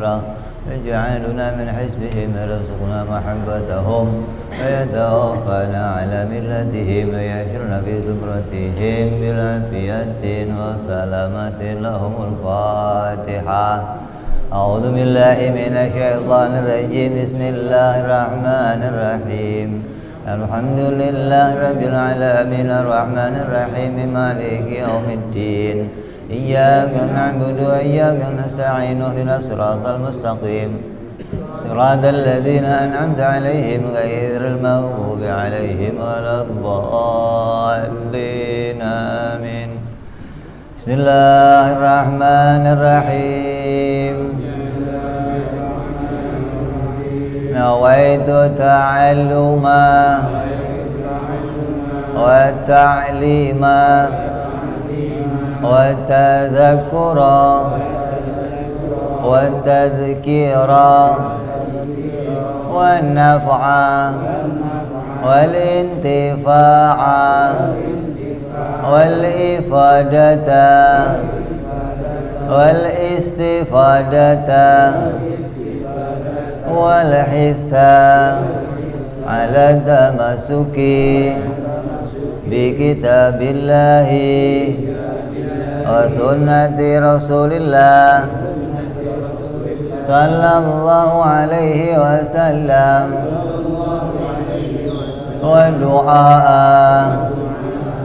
خيرا اجعلنا من حزبهم ارزقنا محبتهم ويتوفنا على ملتهم ويحشرنا في زمرتهم بالعافية وسلامة لهم الفاتحة. أعوذ بالله من الشيطان الرجيم. بسم الله الرحمن الرحيم. الحمد لله رب العالمين الرحمن الرحيم مالك يوم الدين. إياك نعبد وإياك نستعين اهدنا الصراط المستقيم صراط الذين أنعمت عليهم غير المغضوب عليهم ولا الضالين آمين. بسم الله الرحمن الرحيم. نويت تعلم والتعليم والتذكر والتذكير والنفع والانتفاع والإفادة والاستفادة والحث على التمسك بكتاب الله وسنة رسول الله صلى الله عليه وسلم ودعاء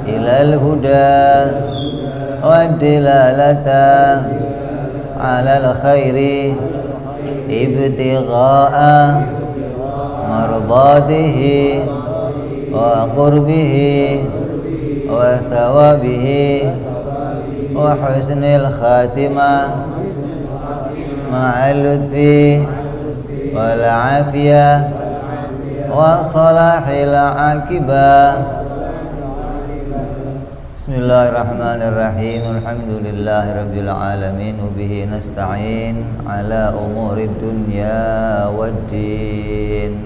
إلى الهدى والدلالة على الخير ابتغاء مرضاته وقربه وثوابه وحسن الخاتمة مع اللطف والعافية وصلاح العاقبة. Bismillahirrahmanirrahim. Alhamdulillahirabbil alamin wa bihi nasta'in ala umuri dunya waddin.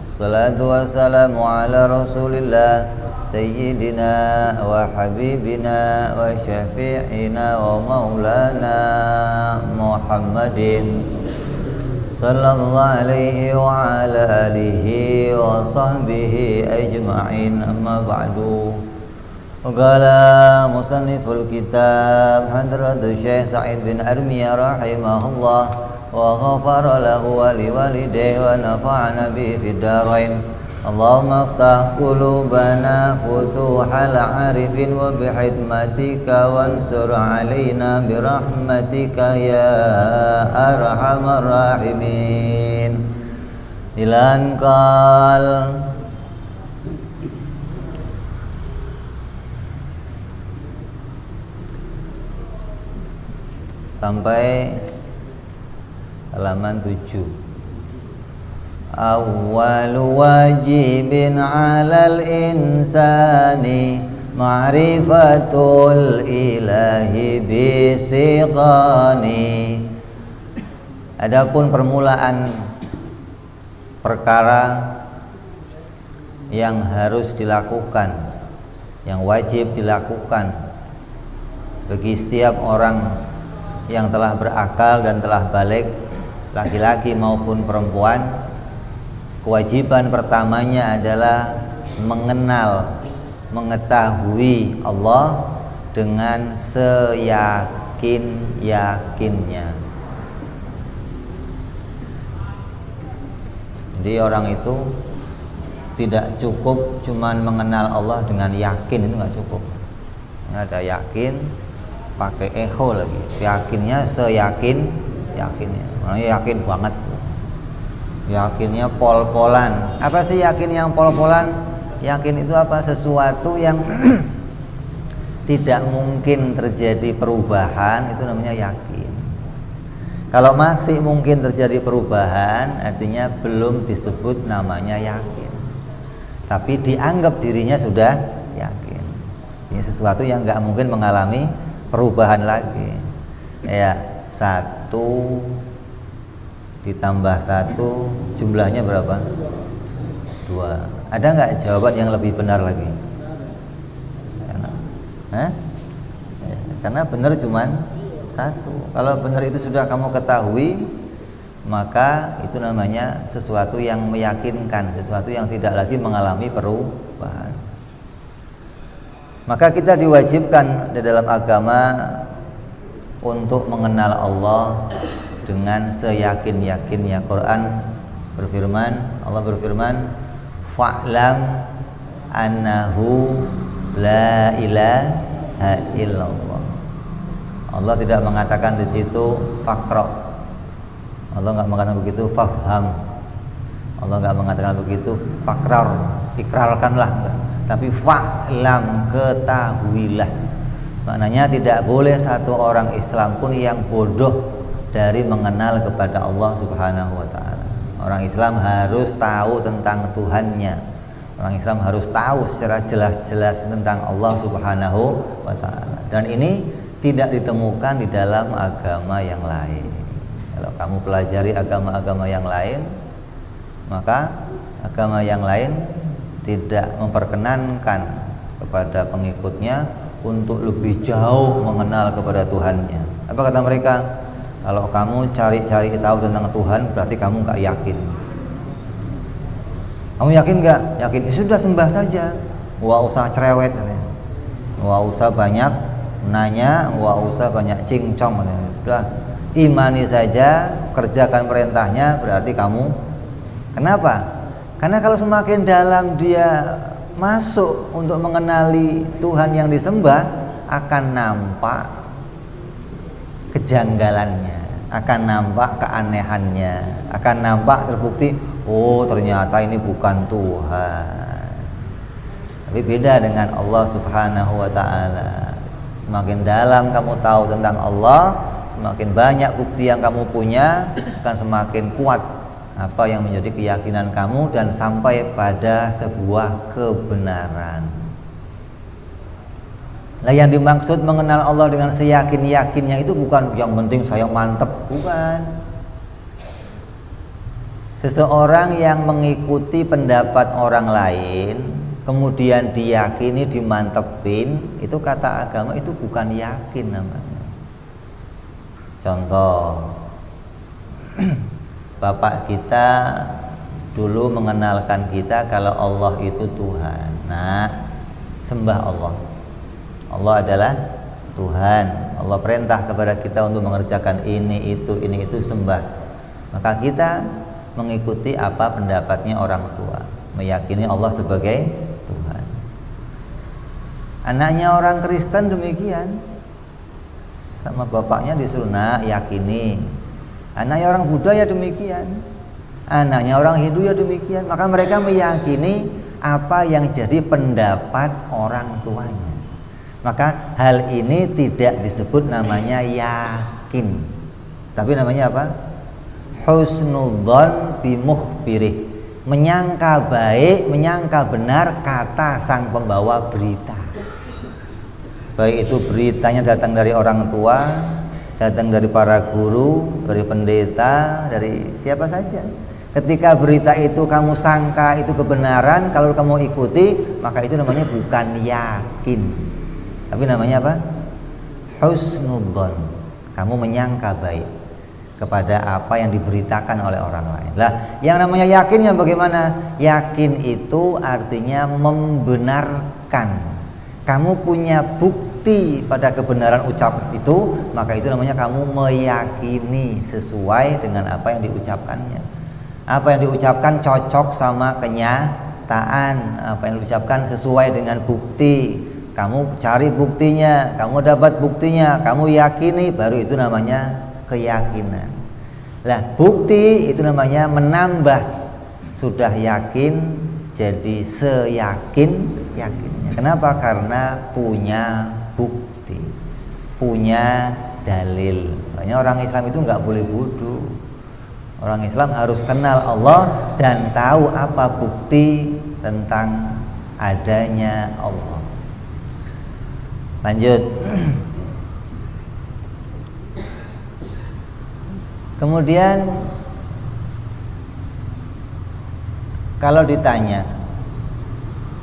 Salatu wassalamu ala Rasulillah sayyidina wa habibina wa syafi'ina wa maulana Muhammadin sallallahu alaihi wa ala alihi wa sahbihi ajma'in. Amma ba'du. Qala musanniful kitab Hadratu Syekh Sa'id bin Armiyah rahimahullah wa ghafara lahu wa liwalidayhi wa nafa'ana bihi fid darain. Allahumma aftah qulubana futuhal arifin wa bihikmatika wansur alaina birahmatika ya arhamar rahimin. Ilan qal sampai halaman 7. Awwalu wajibin 'alal insani ma'rifatul ilahi biistiqani. Adapun permulaan perkara yang harus dilakukan, yang wajib dilakukan bagi setiap orang yang telah berakal dan telah balik, laki-laki maupun perempuan, kewajiban pertamanya adalah mengenal, mengetahui Allah dengan seyakin-yakinnya. Jadi orang itu tidak cukup cuman mengenal Allah dengan yakin, itu nggak cukup. Ada yakin pakai eho lagi, yakinnya seyakin-yakinnya. Maknanya yakin banget. Yakinnya pol-polan. Apa sih yakin yang pol-polan? Yakin itu apa? Sesuatu yang tidak mungkin terjadi perubahan, itu namanya yakin. Kalau masih mungkin terjadi perubahan, artinya belum disebut namanya yakin. Tapi dianggap dirinya sudah yakin. Ini sesuatu yang nggak mungkin mengalami perubahan lagi. Ya, 1 ditambah 1 jumlahnya berapa? 2. Ada nggak jawaban yang lebih benar lagi? Karena benar cuman 1. Kalau benar itu sudah kamu ketahui, maka itu namanya sesuatu yang meyakinkan, sesuatu yang tidak lagi mengalami perubahan. Maka kita diwajibkan di dalam agama untuk mengenal Allah dengan seyakin-yakinnya. Quran berfirman, Allah berfirman, fa'lam annahu la ilaha illallah. Allah tidak mengatakan di situ faqra. Allah enggak mengatakan begitu fafham. Allah enggak mengatakan begitu faqrar, ikrarkanlah, enggak. Tapi fa'lam, ketahuilah. Maknanya tidak boleh satu orang Islam pun yang bodoh dari mengenal kepada Allah Subhanahu wa taala. Orang Islam harus tahu tentang Tuhannya. Orang Islam harus tahu secara jelas-jelas tentang Allah Subhanahu wa taala. Dan ini tidak ditemukan di dalam agama yang lain. Kalau kamu pelajari agama-agama yang lain, maka agama yang lain tidak memperkenankan kepada pengikutnya untuk lebih jauh mengenal kepada Tuhannya. Apa kata mereka? Kalau kamu cari-cari tahu tentang Tuhan, berarti kamu gak yakin. Kamu yakin gak? Yakin. Ya sudah, sembah saja. Nggak usah cerewet katanya. Nggak usah banyak nanya, nggak usah banyak cincong katanya. Sudah, imani saja, kerjakan perintahnya, berarti kamu. Kenapa? Karena kalau semakin dalam dia masuk untuk mengenali Tuhan yang disembah, akan nampak kejanggalannya, akan nampak keanehannya, akan nampak terbukti, oh ternyata ini bukan Tuhan. Tapi beda dengan Allah Subhanahu wa taala. Semakin dalam kamu tahu tentang Allah, semakin banyak bukti yang kamu punya, akan semakin kuat apa yang menjadi keyakinan kamu dan sampai pada sebuah kebenaran. Nah, yang dimaksud mengenal Allah dengan seyakin-yakinnya itu bukan yang penting saya mantep, bukan. Seseorang yang mengikuti pendapat orang lain kemudian diyakini, dimantepin, itu kata agama itu bukan yakin namanya. Contoh, bapak kita dulu mengenalkan kita kalau Allah itu Tuhan. Nah, sembah Allah. Allah adalah Tuhan. Allah perintah kepada kita untuk mengerjakan ini itu sembah. Maka kita mengikuti apa pendapatnya orang tua, meyakini Allah sebagai Tuhan. Anaknya orang Kristen demikian, sama bapaknya disuruh nak yakini. Anaknya orang Buddha ya demikian, anaknya orang Hindu ya demikian. Maka mereka meyakini apa yang jadi pendapat orang tuanya. Maka hal ini tidak disebut namanya yakin, tapi namanya apa? Husnudzon bimukhbirih, menyangka baik, menyangka benar kata sang pembawa berita. Baik itu beritanya datang dari orang tua, datang dari para guru, dari pendeta, dari siapa saja. Ketika berita itu kamu sangka itu kebenaran, kalau kamu ikuti, maka itu namanya bukan yakin, tapi namanya apa? Husnudzon. Kamu menyangka baik kepada apa yang diberitakan oleh orang lain. Lah, yang namanya yakin yang bagaimana? Yakin itu artinya membenarkan. Kamu punya bukti pada kebenaran ucap itu, maka itu namanya kamu meyakini sesuai dengan apa yang diucapkannya. Apa yang diucapkan cocok sama kenyataan, apa yang diucapkan sesuai dengan bukti. Kamu cari buktinya, kamu dapat buktinya, kamu yakini, baru itu namanya keyakinan. Lah, bukti itu namanya menambah. Sudah yakin jadi seyakin-yakinnya. Kenapa? Karena punya bukti, punya dalil. Makanya orang Islam itu nggak boleh bodoh. Orang Islam harus kenal Allah dan tahu apa bukti tentang adanya Allah. Lanjut. Kemudian kalau ditanya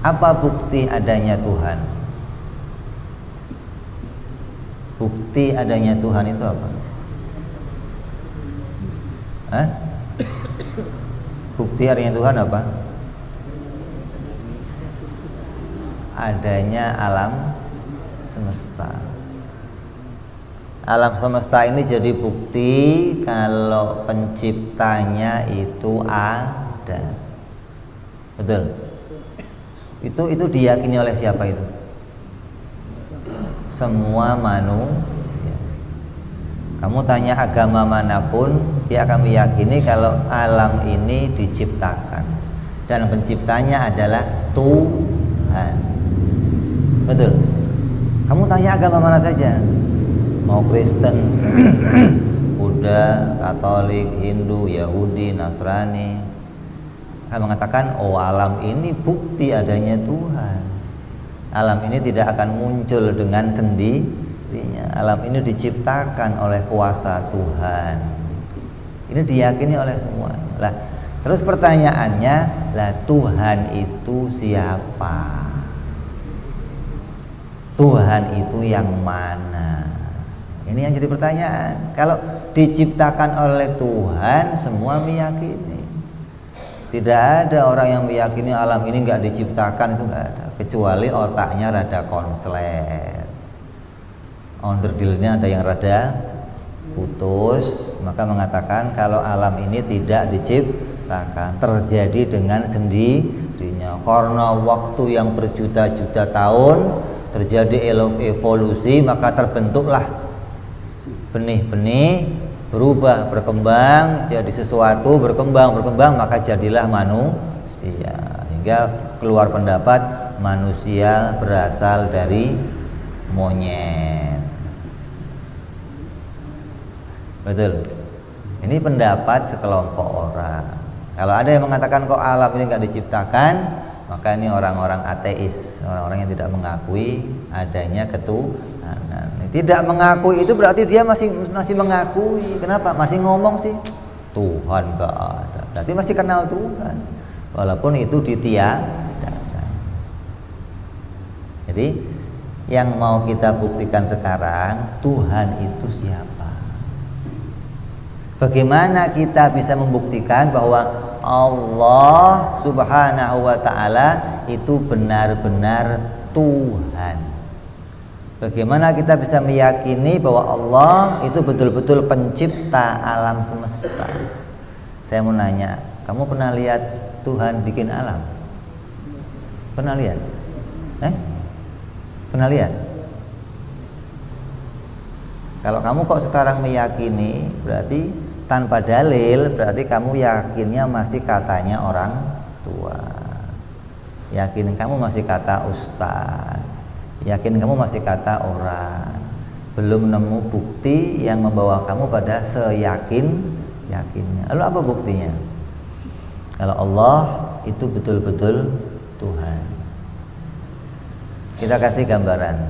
apa bukti adanya Tuhan? Bukti adanya Tuhan itu apa? Hah? Bukti adanya Tuhan apa? Adanya alam semesta. Alam semesta ini jadi bukti kalau penciptanya itu ada. Betul. Itu diyakini oleh siapa itu? Semua manusia. Kamu tanya agama manapun, dia akan meyakini kalau alam ini diciptakan dan penciptanya adalah Tuhan. Betul. Kamu tanya agama mana saja, mau Kristen, Buddha, Katolik, Hindu, Yahudi, Nasrani, akan mengatakan, oh alam ini bukti adanya Tuhan. Alam ini tidak akan muncul dengan sendirinya. Alam ini diciptakan oleh kuasa Tuhan. Ini diyakini oleh semua. Lah, terus pertanyaannya, lah Tuhan itu siapa? Tuhan itu yang mana? Ini yang jadi pertanyaan. Kalau diciptakan oleh Tuhan, semua meyakini. Tidak ada orang yang meyakini alam ini nggak diciptakan, itu nggak ada. Kecuali otaknya rada konslet, onderdilnya ada yang rada putus, maka mengatakan kalau alam ini tidak diciptakan, terjadi dengan sendirinya karena waktu yang berjuta-juta tahun terjadi evolusi, maka terbentuklah benih-benih, berubah, berkembang, jadi sesuatu, berkembang, maka jadilah manusia. Hingga keluar pendapat manusia berasal dari monyet. Betul. Ini pendapat sekelompok orang. Kalau ada yang mengatakan kok alam ini nggak diciptakan, maka ini orang-orang ateis, orang-orang yang tidak mengakui adanya ketuhanan. Tidak mengakui itu berarti dia masih mengakui. Kenapa? Masih ngomong sih Tuhan nggak ada. Berarti masih kenal Tuhan, walaupun itu ditiadakan. Jadi yang mau kita buktikan sekarang, Tuhan itu siapa? Bagaimana kita bisa membuktikan bahwa Allah Subhanahu wa ta'ala itu benar-benar Tuhan? Bagaimana kita bisa meyakini bahwa Allah itu betul-betul pencipta alam semesta? Saya mau nanya, kamu pernah lihat Tuhan bikin alam? Pernah lihat? Pernah lihat? Kalau kamu kok sekarang meyakini, berarti tanpa dalil, berarti kamu yakinnya masih katanya orang tua. Yakin kamu masih kata ustaz. Yakin kamu masih kata orang. Belum nemu bukti yang membawa kamu pada seyakinnya. Lalu apa buktinya? Kalau Allah itu betul-betul Tuhan. Kita kasih gambaran.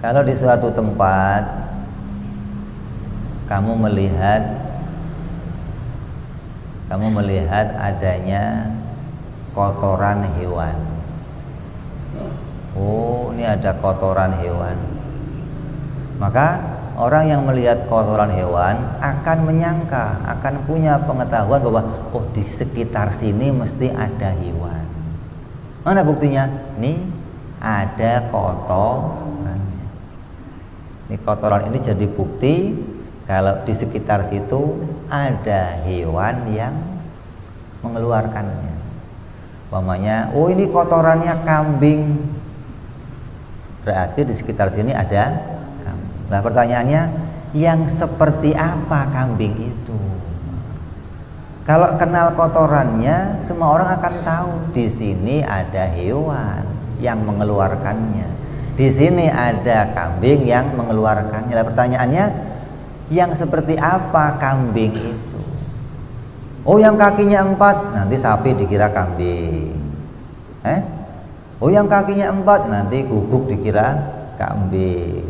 Kalau di suatu tempat kamu melihat adanya kotoran hewan. Oh, ini ada kotoran hewan. Maka orang yang melihat kotoran hewan akan menyangka, akan punya pengetahuan bahwa oh, di sekitar sini mesti ada hewan. Mana buktinya? Nih ada kotoran. Ini kotoran ini jadi bukti kalau di sekitar situ ada hewan yang mengeluarkannya. Umpamanya, oh ini kotorannya kambing, berarti di sekitar sini ada kambing. Nah pertanyaannya, yang seperti apa kambing itu? Kalau kenal kotorannya, semua orang akan tahu di sini ada hewan yang mengeluarkannya. Di sini ada kambing yang mengeluarkannya. Nah, pertanyaannya, yang seperti apa kambing itu? Oh, yang kakinya 4, nanti sapi dikira kambing. Oh, yang kakinya 4, nanti guguk dikira kambing.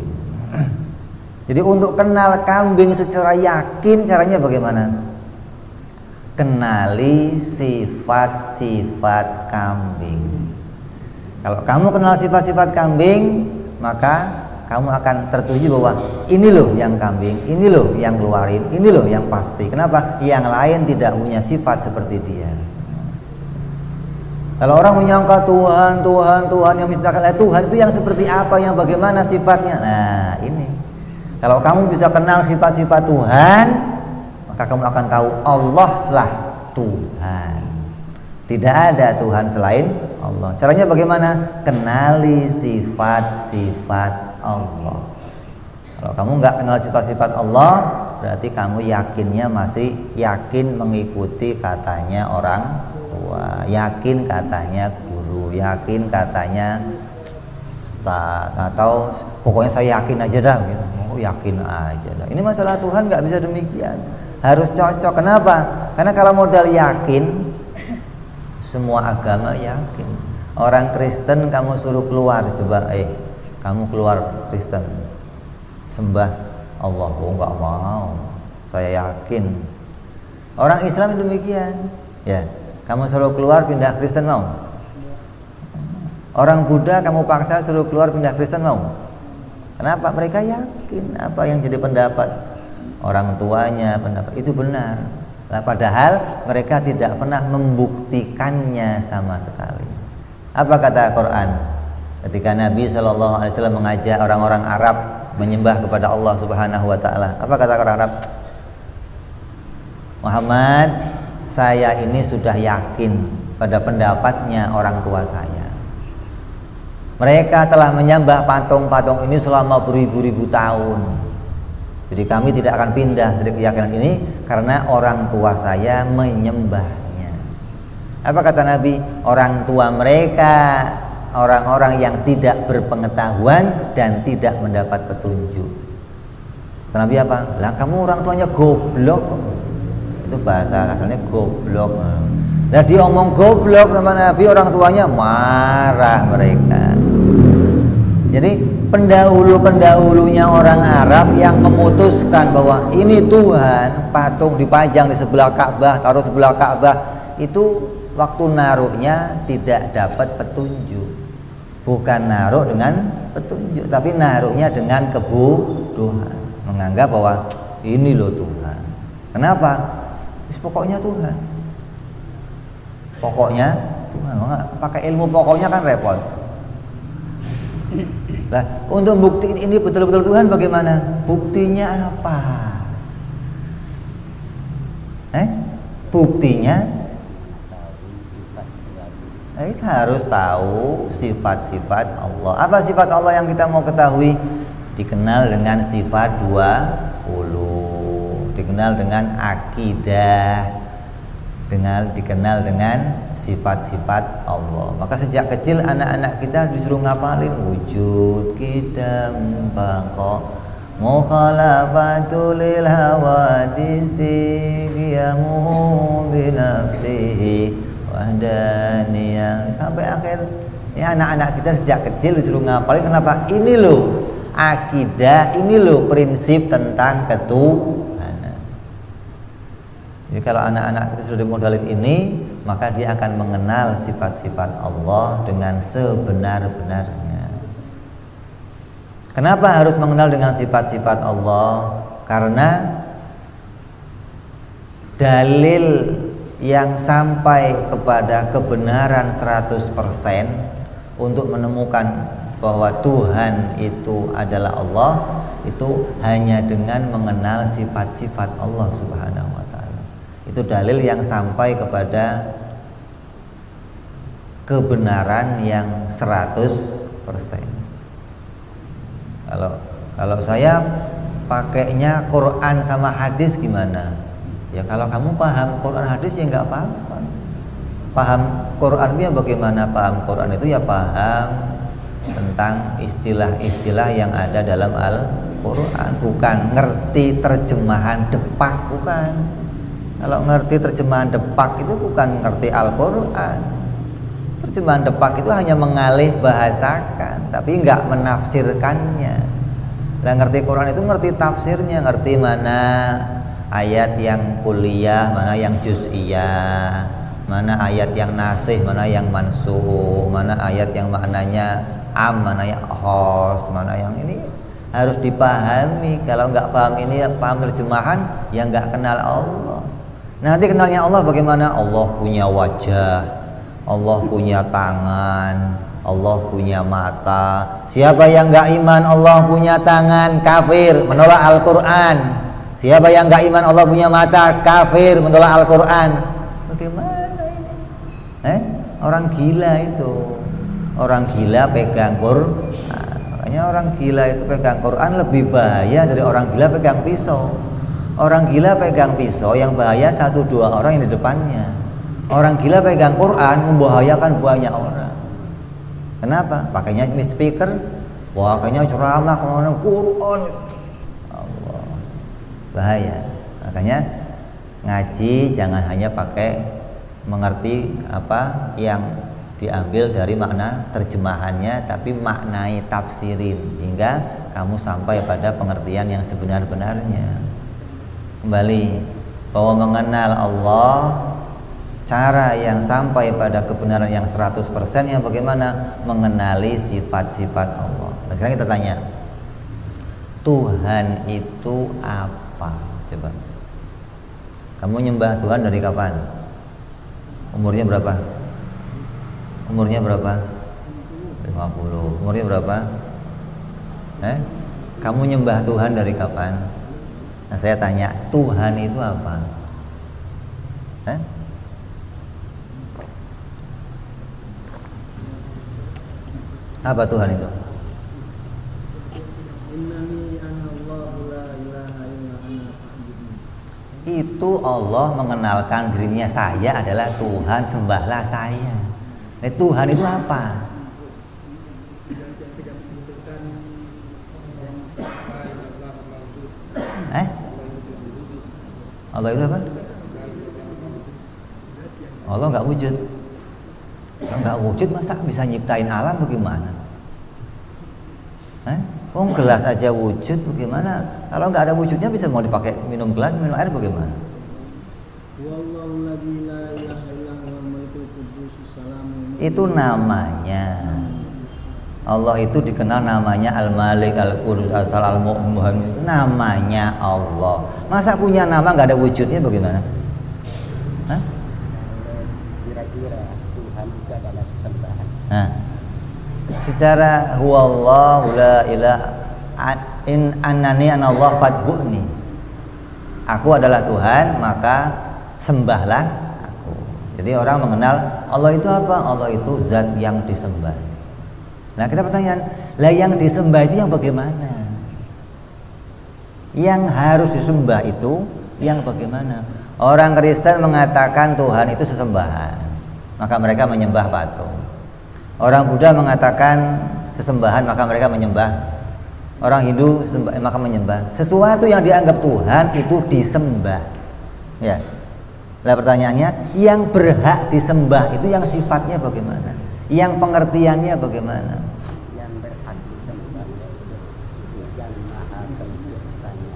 Jadi untuk kenal kambing secara yakin, caranya bagaimana? Kenali sifat-sifat kambing. Kalau kamu kenal sifat-sifat kambing, maka kamu akan tertuju bahwa ini loh yang kambing, ini loh yang keluarin, ini loh yang pasti. Kenapa? Yang lain tidak punya sifat seperti dia. Kalau orang menyangka Tuhan yang menciptakan Tuhan itu yang seperti apa, yang bagaimana sifatnya. Nah ini, kalau kamu bisa kenal sifat-sifat Tuhan, maka kamu akan tahu Allah lah Tuhan. Tidak ada Tuhan selain Allah. Caranya bagaimana? Kenali sifat-sifat Allah. Kalau kamu nggak kenal sifat-sifat Allah, berarti kamu yakinnya masih yakin mengikuti katanya orang tua, yakin katanya guru, yakin katanya ustaz, atau pokoknya saya yakin aja dah gitu. Oh, yakin aja dah. Ini masalah Tuhan nggak bisa demikian. Harus cocok. Kenapa? Karena kalau modal yakin, semua agama yakin. Orang Kristen kamu suruh keluar, coba kamu keluar Kristen, sembah Allah. Oh nggak mau, saya yakin. Orang Islam demikian, ya. Kamu suruh keluar pindah Kristen mau? Orang Buddha kamu paksa suruh keluar pindah Kristen mau? Kenapa? Mereka yakin apa yang jadi pendapat orang tuanya, pendapat itu benar. Nah, padahal mereka tidak pernah membuktikannya sama sekali. Apa kata Quran? Ketika Nabi SAW mengajak orang-orang Arab menyembah kepada Allah Subhanahu Wa Taala, apa kata orang Arab? Muhammad, saya ini sudah yakin pada pendapatnya orang tua saya. Mereka telah menyembah patung-patung ini selama beribu-ribu tahun. Jadi kami tidak akan pindah dari keyakinan ini karena orang tua saya menyembahnya. Apa kata Nabi? Orang tua mereka orang-orang yang tidak berpengetahuan dan tidak mendapat petunjuk. Kata Nabi apa? Lah kamu orang tuanya goblok. Itu bahasa kasarnya goblok. Nah dia omong goblok sama Nabi, orang tuanya marah mereka. Jadi pendahulu-pendahulunya orang Arab yang memutuskan bahwa ini Tuhan, patung dipajang di sebelah Ka'bah, taruh sebelah Ka'bah, itu waktu naruhnya tidak dapat petunjuk. Bukan naruh dengan petunjuk, tapi naruhnya dengan kebodohan, menganggap bahwa ini loh Tuhan. Kenapa? Pokoknya Tuhan. Pokoknya Tuhan. Pakai ilmu pokoknya kan repot. Nah, untuk buktiin ini betul-betul Tuhan bagaimana? Buktinya apa? Buktinya kita harus tahu sifat-sifat Allah. Apa sifat Allah yang kita mau ketahui? Dikenal dengan sifat 20. Dikenal dengan akidah, dikenal dengan sifat-sifat Allah. Maka sejak kecil anak-anak kita disuruh ngapalin wujud kita baqa mukhalafatul lil hawadisi qiyamuhu bi nafsihi wahdaniyah sampai akhir. Ini anak-anak kita sejak kecil disuruh ngapalin. Kenapa? Ini loh akidah, ini loh prinsip tentang ketuhanan. Jadi kalau anak-anak kita sudah dimodalin ini, maka dia akan mengenal sifat-sifat Allah dengan sebenar-benarnya. Kenapa harus mengenal dengan sifat-sifat Allah? Karena dalil yang sampai kepada kebenaran 100% untuk menemukan bahwa Tuhan itu adalah Allah, itu hanya dengan mengenal sifat-sifat Allah Subhanahu wa Ta'ala. Itu dalil yang sampai kepada kebenaran yang 100%. Kalau saya pakainya Quran sama hadis gimana? Ya kalau kamu paham Quran hadis ya nggak apa-apa. Paham Quran itu ya bagaimana? Paham Quran itu ya paham tentang istilah-istilah yang ada dalam Al-Quran, bukan ngerti terjemahan depak, bukan. Kalau ngerti terjemahan depak itu bukan ngerti Al-Quran. Terjemahan depak itu hanya mengalih bahasakan, tapi enggak menafsirkannya. Dan ngerti Quran itu ngerti tafsirnya, ngerti mana ayat yang kulliyah, mana yang juz'iyah, mana ayat yang nasih, mana yang mansuh, mana ayat yang maknanya am, mana yang khos, mana yang ini. harus dipahami. Kalau nggak paham ini, paham terjemahan, ya nggak kenal Allah. Nanti kenalnya Allah bagaimana? Allah punya wajah, Allah punya tangan, Allah punya mata. Siapa yang nggak iman Allah punya tangan, kafir, menolak Al-Quran. Siapa yang nggak iman Allah punya mata, kafir, menolak Al-Quran. Bagaimana ini? Orang gila itu. Orang gila pegang Quran. Makanya orang gila itu pegang Quran lebih bahaya dari orang gila pegang pisau. Orang gila pegang pisau yang bahaya 1-2 orang yang di depannya. Orang gila pegang Quran membahayakan banyak orang. Kenapa? Pakainya speaker, pakainya ceramah kemana Quran. Allah, bahaya. Makanya ngaji jangan hanya pakai mengerti apa yang diambil dari makna terjemahannya, tapi maknai tafsirin hingga kamu sampai pada pengertian yang sebenar-benarnya. Kembali bahwa mengenal Allah, cara yang sampai pada kebenaran yang 100% yang bagaimana? Mengenali sifat-sifat Allah. Nah, sekarang kita tanya, Tuhan itu apa? Coba. Kamu nyembah Tuhan dari kapan? Umurnya berapa? Umurnya berapa? 50. Umurnya berapa? Kamu nyembah Tuhan dari kapan? Nah, saya tanya, Tuhan itu apa? Apa Tuhan itu? Itu Allah mengenalkan dirinya, saya adalah Tuhan, sembahlah saya. Tuhan itu apa? Allah itu apa? Allah nggak wujud. Kalau nggak wujud masa bisa nyiptain alam bagaimana? Gelas aja wujud bagaimana? Kalau nggak ada wujudnya bisa mau dipakai minum gelas, minum air bagaimana? Itu namanya. Allah itu dikenal namanya Al-Malik, Al-Qudus, Al-Mu'min. Namanya Allah. Masa punya nama nggak ada wujudnya bagaimana? Kira-kira Tuhan itu adalah sesembahan. Secara huwallahu la ilaha in annani anallah fatbu'ni. Aku adalah Tuhan, maka sembahlah aku. Jadi orang mengenal Allah itu apa? Allah itu zat yang disembah. Nah, kita pertanyaan, lah yang disembah itu yang bagaimana? Yang harus disembah itu yang bagaimana? Orang Kristen mengatakan Tuhan itu sesembahan, maka mereka menyembah patung. Orang Buddha mengatakan sesembahan, maka mereka menyembah. Orang Hindu maka menyembah. Sesuatu yang dianggap Tuhan itu disembah. Ya. Nah, pertanyaannya, yang berhak disembah itu yang sifatnya bagaimana? Yang pengertiannya bagaimana? Yang berhak disembah yang maha penciptanya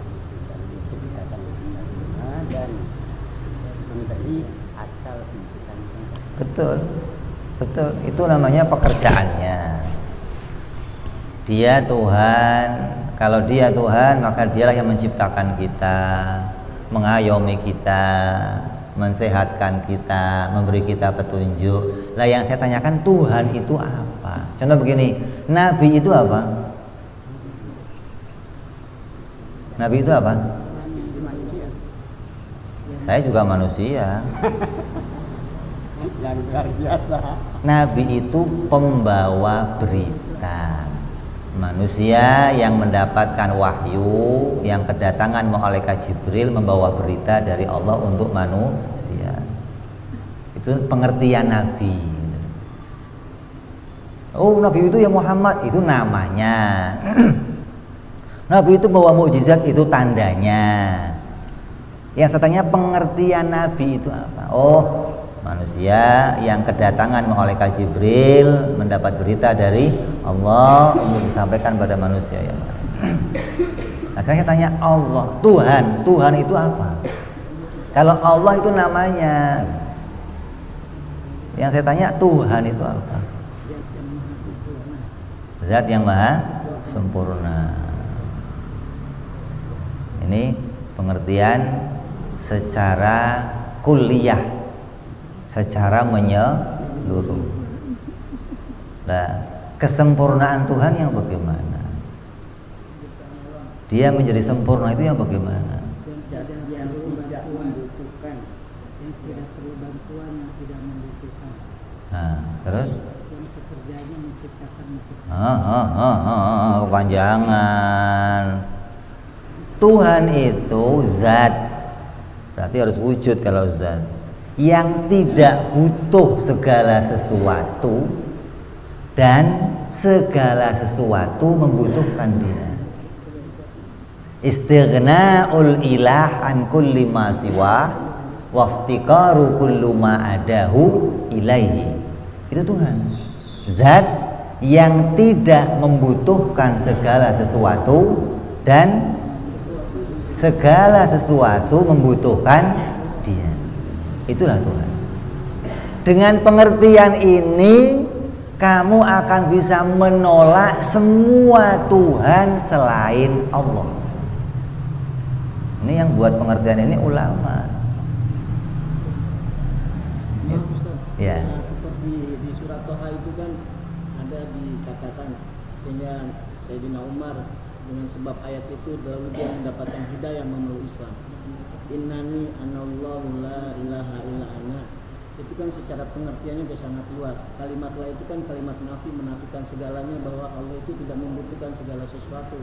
dan menciptakan dunia dan memberi asal penciptaan. Betul, betul. Itu namanya pekerjaannya. Dia Tuhan. Kalau dia Tuhan, maka dialah yang menciptakan kita, mengayomi kita, mensehatkan kita, memberi kita petunjuk. Lah yang saya tanyakan, Tuhan itu apa? Contoh begini, Nabi itu apa? Nabi itu apa? Saya juga manusia. Yang luar biasa. Nabi itu pembawa berita. Manusia yang mendapatkan wahyu, yang kedatangan malaikat Jibril membawa berita dari Allah untuk manusia. Itu pengertian Nabi. Oh, Nabi itu ya Muhammad, itu namanya. Nabi itu bawa mukjizat, itu tandanya. Yang katanya pengertian Nabi itu apa? Oh, manusia yang kedatangan malaikat Jibril mendapat berita dari Allah untuk disampaikan pada manusia yang lain. Nah, sekarang saya tanya, Allah, Tuhan itu apa? Kalau Allah itu namanya. Yang saya tanya, Tuhan itu apa? Zat yang maha sempurna. Ini pengertian secara kuliah, secara menyeluruh. Nah, kesempurnaan Tuhan yang bagaimana? Dia menjadi sempurna itu yang bagaimana? Yang tidak membutuhkan, yang tidak perlu bantuan, yang tidak membutuhkan. Nah, terus? Yang pekerjaannya menciptakan. Kepanjangan. Tuhan itu zat, berarti harus wujud kalau zat yang tidak butuh segala sesuatu dan segala sesuatu membutuhkan dia. Istighna'ul ilah an kulli ma siwa waftiqaru kullu ma adahu ilaihi. Itu Tuhan, zat yang tidak membutuhkan segala sesuatu dan segala sesuatu membutuhkan dia. Itulah Tuhan. Dengan pengertian ini kamu akan bisa menolak semua Tuhan selain Allah. Ini yang buat pengertian ini ulama. Ustaz, Ya. seperti di surat Toha itu kan ada dikatakan sehingga Sayyidina Umar dengan sebab ayat itu lalu dia mendapatkan hidayah memeluk Islam. Innani anallahu la ilaha illa ana. Itu kan secara pengertiannya sudah sangat luas. Kalimat la itu kan kalimat nafi, menafikan segalanya, bahwa Allah itu tidak membutuhkan segala sesuatu.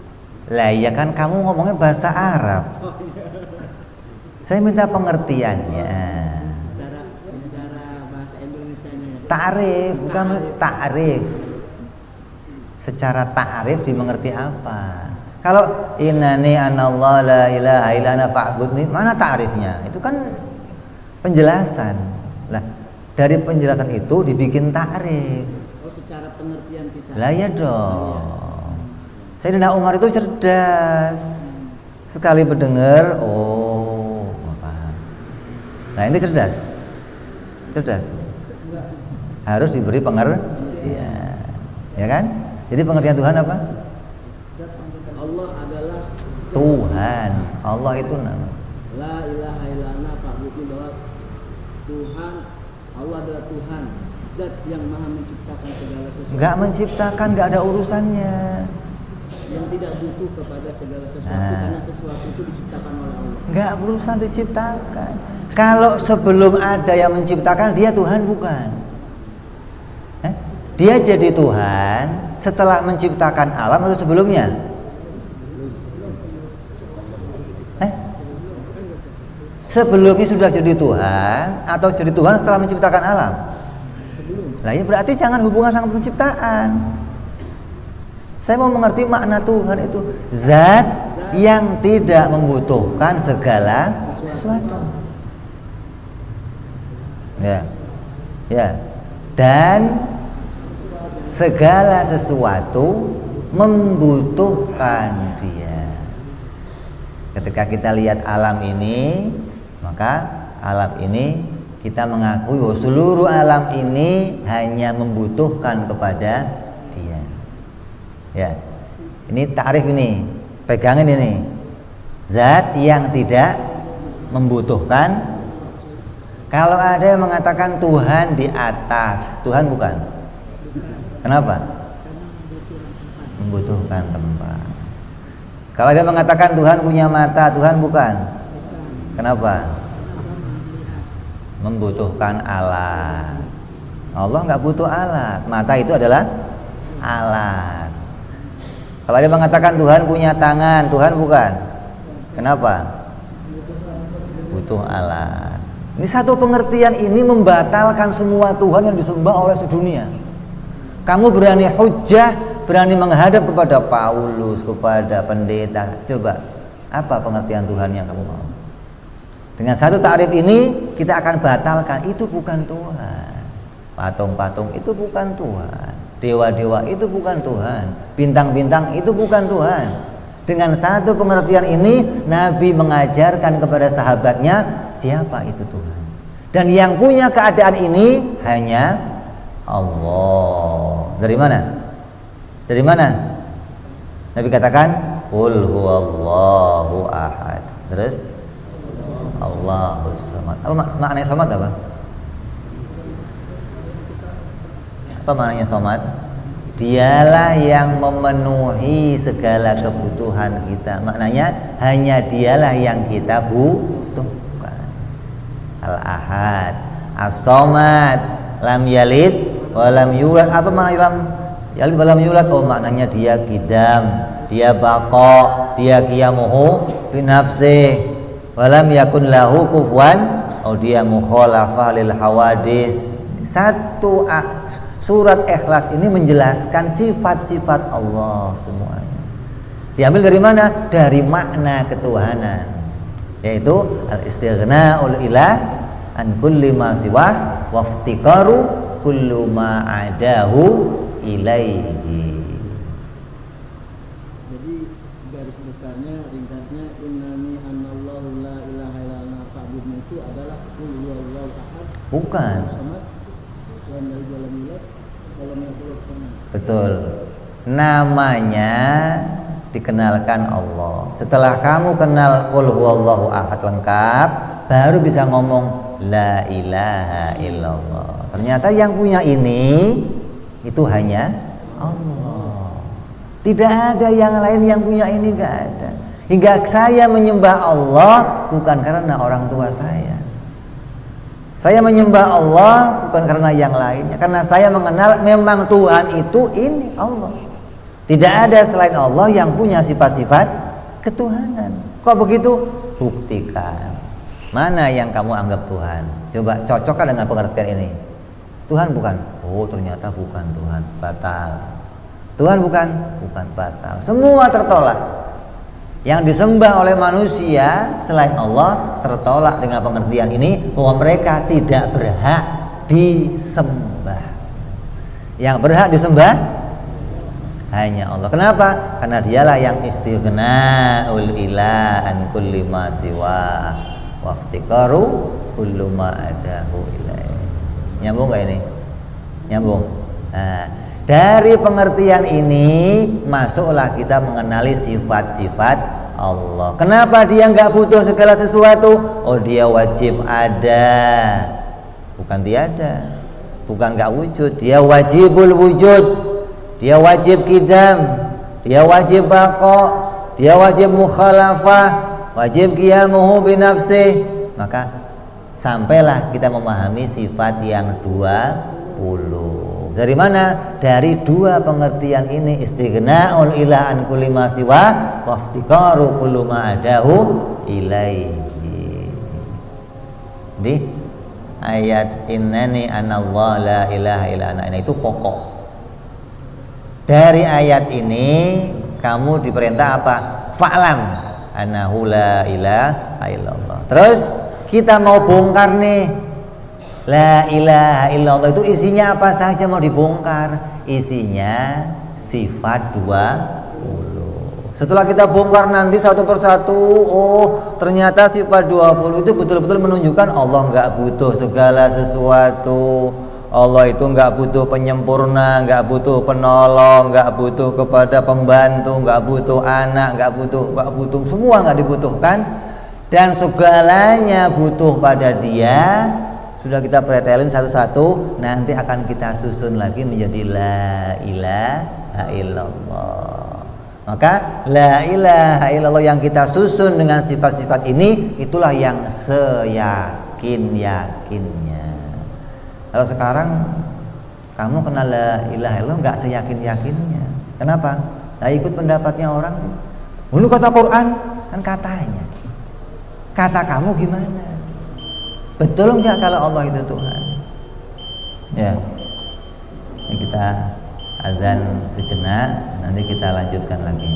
Lah ya kan kamu ngomongnya bahasa Arab. Saya minta pengertiannya. Secara bahasa Indonesianya. Ta'rif, bukan ta'rif. Secara ta'rif dimengerti apa? Kalau innani anallahu la ilaha illa ana fa'budni, mana ta'rifnya? Itu kan penjelasan. Lah, dari penjelasan itu dibikin ta'rif. Oh, secara pengertian kita. Lah ya dong. Sayyidina Umar itu cerdas. Sekali mendengar, oh, paham. Nah, ini cerdas. Cerdas. Harus diberi pengertian. Ya kan? Jadi pengertian Tuhan apa? Allah adalah Tuhan. Allah itu nama. La ilaha illallah, fa'budni, bahwa Tuhan, Allah adalah Tuhan, zat yang maha menciptakan segala sesuatu. Enggak menciptakan, enggak ada urusannya. Yang tidak butuh kepada segala sesuatu, karena sesuatu itu diciptakan oleh Allah. Enggak berurusan diciptakan. Kalau sebelum ada yang menciptakan, dia Tuhan bukan? Dia jadi Tuhan setelah menciptakan alam atau sebelumnya? Sebelumnya sudah jadi Tuhan atau jadi Tuhan setelah menciptakan alam? Lah ya berarti jangan hubungan sama penciptaan. Saya mau mengerti makna Tuhan itu zat yang tidak membutuhkan segala sesuatu. Ya. Ya. Dan segala sesuatu membutuhkan dia. Ketika kita lihat alam ini, maka alam ini kita mengakui bahwa seluruh alam ini hanya membutuhkan kepada dia. Ya, ini ta'rif ini, pegangin ini. Zat yang tidak membutuhkan. Kalau ada yang mengatakan Tuhan di atas, Tuhan bukan. Kenapa? Membutuhkan tempat. Kalau dia mengatakan Tuhan punya mata, Tuhan bukan. Kenapa? Membutuhkan alat. Allah nggak butuh alat. Mata itu adalah alat. Kalau dia mengatakan Tuhan punya tangan, Tuhan bukan. Kenapa? Butuh alat. Ini satu pengertian ini membatalkan semua Tuhan yang disembah oleh sedunia. Kamu berani hujjah, berani menghadap kepada Paulus, kepada pendeta. Coba, apa pengertian Tuhan yang kamu mau? Dengan satu takrif ini kita akan batalkan, itu bukan Tuhan. Patung-patung itu bukan Tuhan. Dewa-dewa itu bukan Tuhan. Bintang-bintang itu bukan Tuhan. Dengan satu pengertian ini Nabi mengajarkan kepada sahabatnya siapa itu Tuhan. Dan yang punya keadaan ini hanya Allah. Dari mana? Dari mana? Nabi katakan Qul huwallahu ahad. Terus Allahus samad. Apa maknanya samad apa? Apa maknanya samad? Dialah yang memenuhi segala kebutuhan kita. Maknanya hanya dialah yang kita butuhkan. Al-ahad, as-samad, lam yalid wa lam yulad. Apa makna lam yalid wa lam yulad? Oh, maknanya dia qidam, dia baqa, dia qiyamuhu bi nafsihi wa lam yakun lahu kufuwan. Oh, dia mukhalafah lil hawadis. Satu surat Ikhlas ini menjelaskan sifat-sifat Allah semuanya. Diambil dari mana? Dari makna ketuhanan, yaitu al-istighna'ul ilah an kulli ma siwa wa iftiqaru kullu ma adahu ilaihi. Jadi garis besarnya, ringkasnya, innani anallahu la ilaha illa ana fa'budni itu adalah qul huwallahu ahad. Bukan. Betul. Namanya dikenalkan Allah. Setelah kamu kenal qul huwallahu ahad lengkap, baru bisa ngomong la ilaha illallah. Ternyata yang punya ini itu hanya Allah. Tidak ada yang lain yang punya ini, enggak ada. Hingga saya menyembah Allah bukan karena orang tua saya. Saya menyembah Allah bukan karena yang lainnya, karena saya mengenal memang Tuhan itu ini Allah. Tidak ada selain Allah yang punya sifat-sifat ketuhanan. Kok begitu? Buktikan. Mana yang kamu anggap Tuhan? Coba cocokkan dengan pengertian ini. Tuhan bukan? Oh, ternyata bukan Tuhan, batal. Tuhan bukan? Bukan, batal. Semua tertolak. Yang disembah oleh manusia selain Allah tertolak dengan pengertian ini, bahwa mereka tidak berhak disembah. Yang berhak disembah hanya Allah. Kenapa? Karena dialah yang istighna'ul ilah an kulli ma siwa wa iftiqaru kullu ma adahu ilaihi. Nyambung gak ini? Nyambung. Nah, dari pengertian ini masuklah kita mengenali sifat-sifat Allah. Kenapa dia nggak butuh segala sesuatu? Oh, dia wajib ada, bukan tiada, bukan nggak wujud. Dia wajibul wujud, dia wajib qidam, dia wajib baqa, dia wajib mukhalafah, wajib qiyamuhu bi nafsih. Maka sampailah kita memahami sifat yang 20. Dari mana? Dari dua pengertian ini, istighna'ul ilah an kulli ma siwa wa iftiqaru kullu ma adahu ilaihi. Jadi ayat innani anallahu la ilaha illa ana itu pokok. Dari ayat ini kamu diperintah apa? Fa'lam annahu la ilaha illallah. Terus kita mau bongkar nih, la ilaha illallah itu isinya apa saja mau dibongkar? Isinya sifat 20. Setelah kita bongkar nanti satu persatu, oh ternyata sifat 20 itu betul-betul menunjukkan Allah nggak butuh segala sesuatu. Allah itu nggak butuh penyempurna, nggak butuh penolong, nggak butuh kepada pembantu, nggak butuh anak, nggak butuh, semua nggak dibutuhkan, dan segalanya butuh pada Dia. Sudah kita pretelin satu-satu, nanti akan kita susun lagi menjadi la ilaha illallah. Maka la ilaha illallah yang kita susun dengan sifat-sifat ini, itulah yang seyakin-yakinnya. Kalau sekarang kamu kenal la ilaha illallah nggak seyakin-yakinnya. Kenapa? Nah, ikut pendapatnya orang sih. Ini kata Quran, kan katanya. Kata kamu gimana? Betul enggak kalau Allah itu Tuhan? Ya. Ini kita azan sejenak, nanti kita lanjutkan lagi.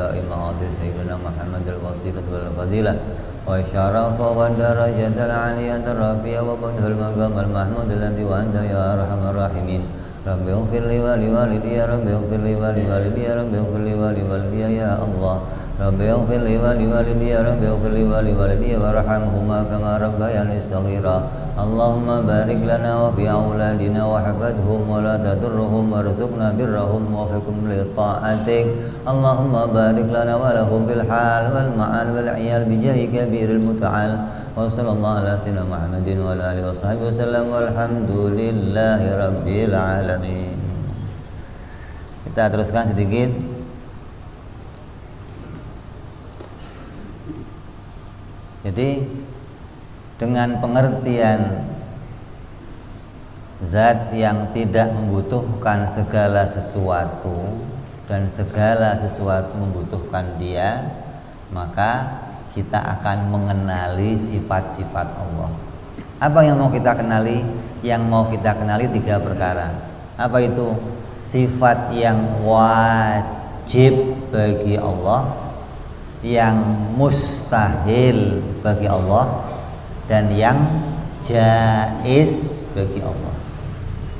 بجاء معاذ سيدنا محمد الوسيلة والفضيلة والشرف والدرجة العالية الرفيعة وبعده المقام المحمود الذي وأنت يا أرحم الراحمين رب اغفر لي ولوالدي رب اغفر لي ولوالدي رب اغفر لي ولوالدي يا الله رب اغفر لي ولوالدي رب اغفر لي ولوالدي وارحمهما كما ربياني صغيرا اللهم بارك لنا وفي أولادنا وحفظهم ولا تضرهم وارزقنا برهم ووفقهم لطاعتك اللهم بارك لنا ولهم في الحال والمعال والعيال بجاه كبير المتعال وصلى الله على سيدنا محمد وعلى آله وصحبه وسلم والحمد لله رب العالمين. Kita teruskan sedikit. Jadi dengan pengertian zat yang tidak membutuhkan segala sesuatu dan segala sesuatu membutuhkan dia, maka kita akan mengenali sifat-sifat Allah. Apa yang mau kita kenali? Yang mau kita kenali 3 perkara. Apa itu? Sifat yang wajib bagi Allah, yang mustahil bagi Allah, dan yang jaiz bagi Allah.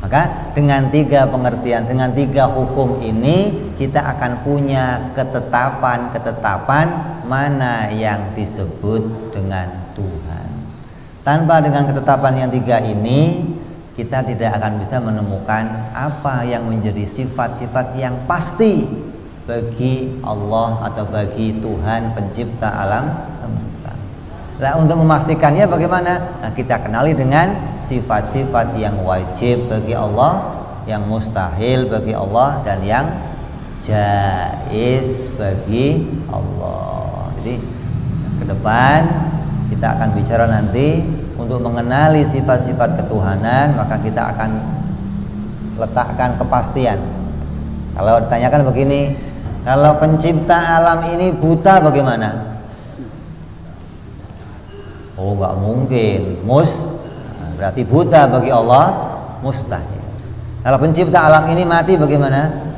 Maka dengan 3 pengertian, dengan 3 hukum ini kita akan punya ketetapan mana yang disebut dengan Tuhan. Tanpa dengan ketetapan yang 3 ini kita tidak akan bisa menemukan apa yang menjadi sifat-sifat yang pasti bagi Allah atau bagi Tuhan pencipta alam semesta. Nah, untuk memastikannya bagaimana? Nah, kita kenali dengan sifat-sifat yang wajib bagi Allah, yang mustahil bagi Allah, dan yang jaiz bagi Allah. Jadi ke depan kita akan bicara nanti untuk mengenali sifat-sifat ketuhanan, maka kita akan letakkan kepastian. Kalau ditanyakan begini, kalau pencipta alam ini buta bagaimana? Oh, nggak mungkin. Berarti buta bagi Allah mustahil. Kalau pencipta alam ini mati bagaimana?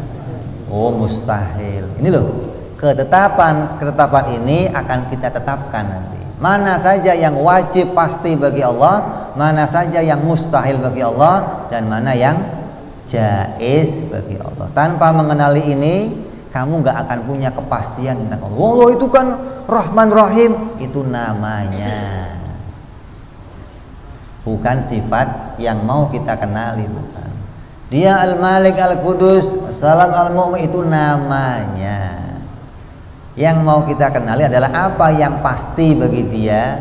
Oh, mustahil. Ini loh, ketetapan ini akan kita tetapkan nanti. Mana saja yang wajib pasti bagi Allah, mana saja yang mustahil bagi Allah, dan mana yang jaiz bagi Allah. Tanpa mengenali ini, kamu nggak akan punya kepastian tentang Allah. Allah itu kan Rahman Rahim, itu namanya, bukan sifat yang mau kita kenali, bukan. Dia Al-Malik Al-Qudus Salam Al-Mu'min, itu namanya. Yang mau kita kenali adalah apa yang pasti bagi dia,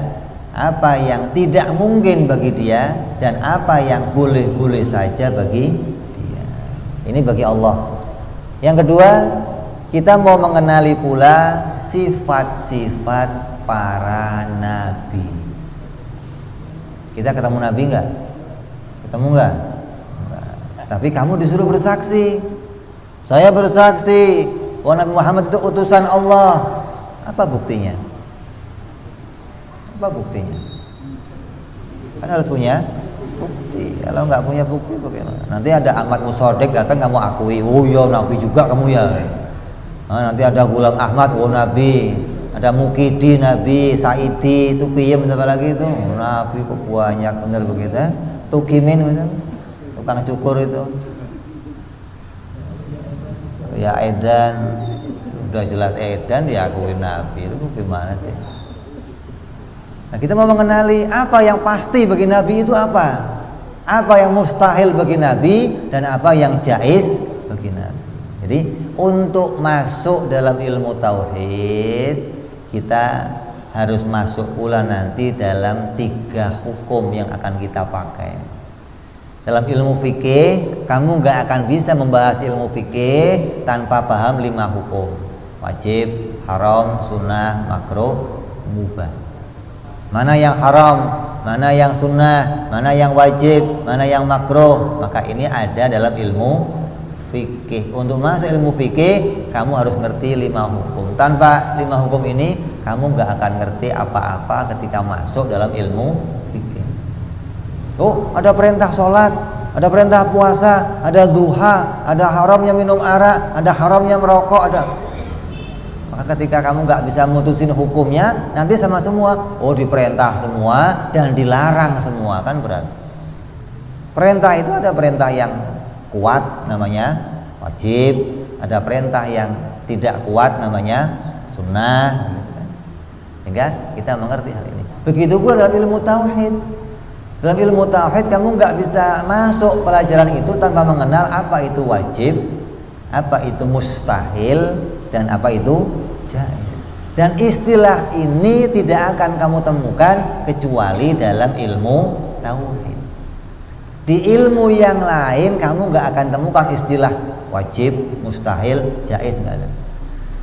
apa yang tidak mungkin bagi dia, dan apa yang boleh-boleh saja bagi dia. Ini bagi Allah. Yang kedua, kita mau mengenali pula sifat-sifat para nabi. Kita ketemu nabi enggak? Ketemu enggak? Enggak. Tapi kamu disuruh bersaksi. Saya bersaksi bahwa Nabi Muhammad itu utusan Allah. Apa buktinya? Apa buktinya? Kan harus punya bukti. Kalau nggak punya bukti bagaimana? Nanti ada Ahmad Musodek datang kamu akui, oh ya Nabi juga kamu ya. Nah, nanti ada Ghulam Ahmad, oh Nabi. Ada Mukidi Nabi, Saidi, Tukiyim, apa lagi itu? Nabi kok banyak benar begitu. Tukimin misalnya, tukang cukur itu. Ya edan, sudah jelas edan diakuin Nabi, itu gimana sih? Nah, kita mau mengenali apa yang pasti bagi Nabi itu apa yang mustahil bagi Nabi, dan apa yang jaiz bagi Nabi. Jadi untuk masuk dalam ilmu tauhid, kita harus masuk pula nanti dalam 3 hukum yang akan kita pakai. Dalam ilmu fikih, kamu gak akan bisa membahas ilmu fikih tanpa paham 5 hukum: wajib, haram, sunnah, makruh, mubah. Mana yang haram, mana yang sunnah, mana yang wajib, mana yang makruh, maka ini ada dalam ilmu fikih. Untuk masuk ilmu fikih, kamu harus ngerti 5 hukum. Tanpa 5 hukum ini, kamu gak akan ngerti apa-apa ketika masuk dalam ilmu fikih. Oh, ada perintah sholat, ada perintah puasa, ada duha, ada haramnya minum arak, ada haramnya merokok, ada. Maka ketika kamu nggak bisa mutusin hukumnya, nanti sama semua, oh diperintah semua dan dilarang semua, kan berat. Perintah itu ada perintah yang kuat namanya wajib, ada perintah yang tidak kuat namanya sunnah, sehingga kita mengerti hal ini. Begitu pula dalam ilmu tauhid. Dalam ilmu tauhid kamu nggak bisa masuk pelajaran itu tanpa mengenal apa itu wajib, apa itu mustahil, dan apa itu jaiz. Dan istilah ini tidak akan kamu temukan kecuali dalam ilmu tauhid. Di ilmu yang lain kamu nggak akan temukan istilah wajib, mustahil, jaiz, nggak ada.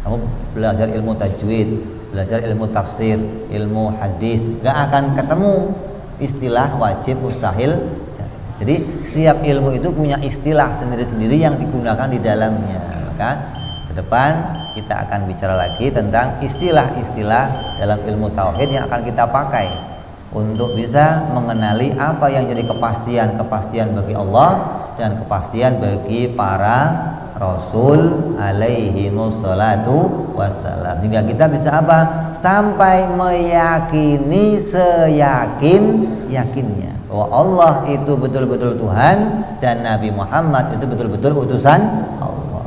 Kamu belajar ilmu tajwid, belajar ilmu tafsir, ilmu hadis, nggak akan ketemu istilah wajib, mustahil, jaiz. Jadi setiap ilmu itu punya istilah sendiri-sendiri yang digunakan di dalamnya. Maka ke depan kita akan bicara lagi tentang istilah-istilah dalam ilmu tauhid yang akan kita pakai untuk bisa mengenali apa yang jadi kepastian bagi Allah dan kepastian bagi para Rasul alaihi wassalatu wassalam, hingga kita bisa apa? Sampai meyakini seyakin-yakinnya bahwa Allah itu betul-betul Tuhan dan Nabi Muhammad itu betul-betul utusan Allah.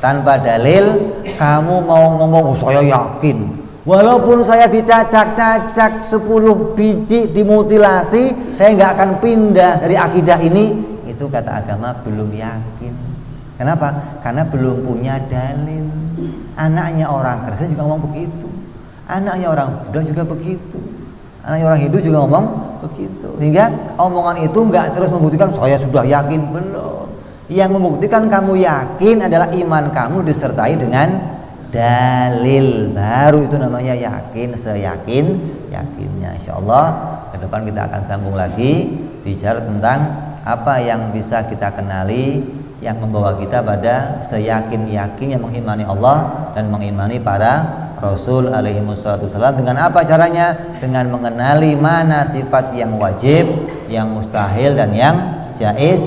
Tanpa dalil kamu mau ngomong, oh, saya yakin, walaupun saya dicacak-cacak 10 biji dimutilasi, saya nggak akan pindah dari akidah ini. Itu kata agama belum yakin. Kenapa? Karena belum punya dalil. Anaknya orang Kristen juga ngomong begitu, anaknya orang Buddha juga begitu, anaknya orang Hindu juga ngomong begitu. Sehingga omongan itu nggak terus membuktikan saya sudah yakin, belum. Yang membuktikan kamu yakin adalah iman kamu disertai dengan dalil, baru itu namanya yakin seyakin-yakinnya. Insyaallah ke depan kita akan sambung lagi bicara tentang apa yang bisa kita kenali yang membawa kita pada seyakin-yakin yang mengimani Allah dan mengimani para Rasul alaihi wassalam. Dengan apa caranya? Dengan mengenali mana sifat yang wajib, yang mustahil, dan yang jaiz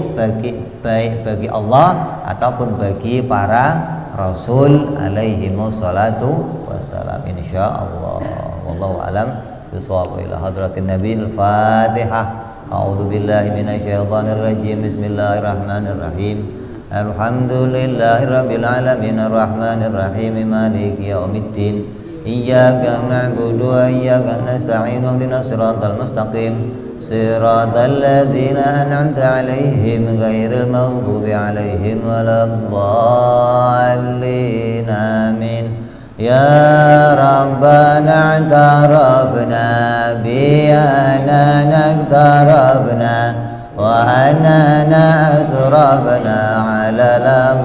baik bagi Allah ataupun bagi para Rasul alaihi wassalam, insyaallah. Wallahu alam bisawab. Ila hadratin Nabi al-Fatihah. A'udzu billahi minasyaitonir rajim. Bismillahirrahmanirrahim. Alhamdulillahirabbil alamin arrahmanir rahim maliki yaumiddin. Iyyaka na'budu wa iyyaka nasta'in. Ihdinas siratal mustaqim. Siratal ladzina an'amta 'alaihim ghairil maghdubi 'alaihim waladdallin. Amin. Ya Rabbana i'tarafna bi anana i'tarafna wa anana asrafna ala la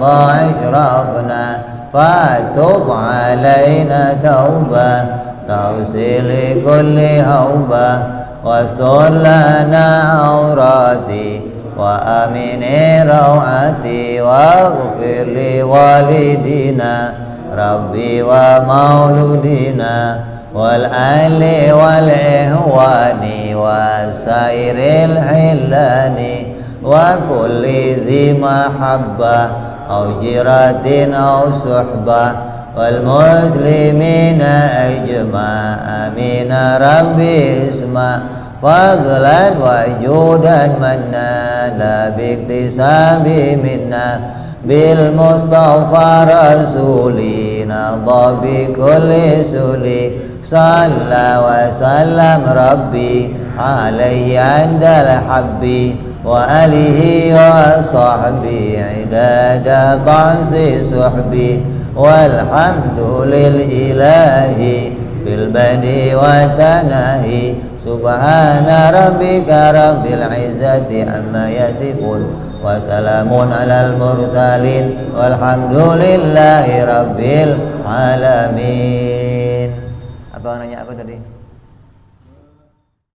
ashrafna fatub alaina tauba tawsili kulli hauba wastur lana aurati wa amini rawati waghfir li walidina Rabbi wa mauludina wal ali wal ihwani wa sairil hilani wa kulli dhi mahabbah au jiratin au suhbah wal muslimina ajma' amina Rabbi isma' fadlan wa judan manna la biktisabi minna bil mustafa rasulina dhabi kulli suli salla wa sallam rabbi alaihi andal habbi wa alihi wa sahbi idada ta'si suhbi walhamdulil ilahi fil badi wa tanahi subhana rabbika rabbil izzati amma yasifun wa salamun alal mursalin walhamdulillahi rabbil alamin. Abang nanya apa tadi?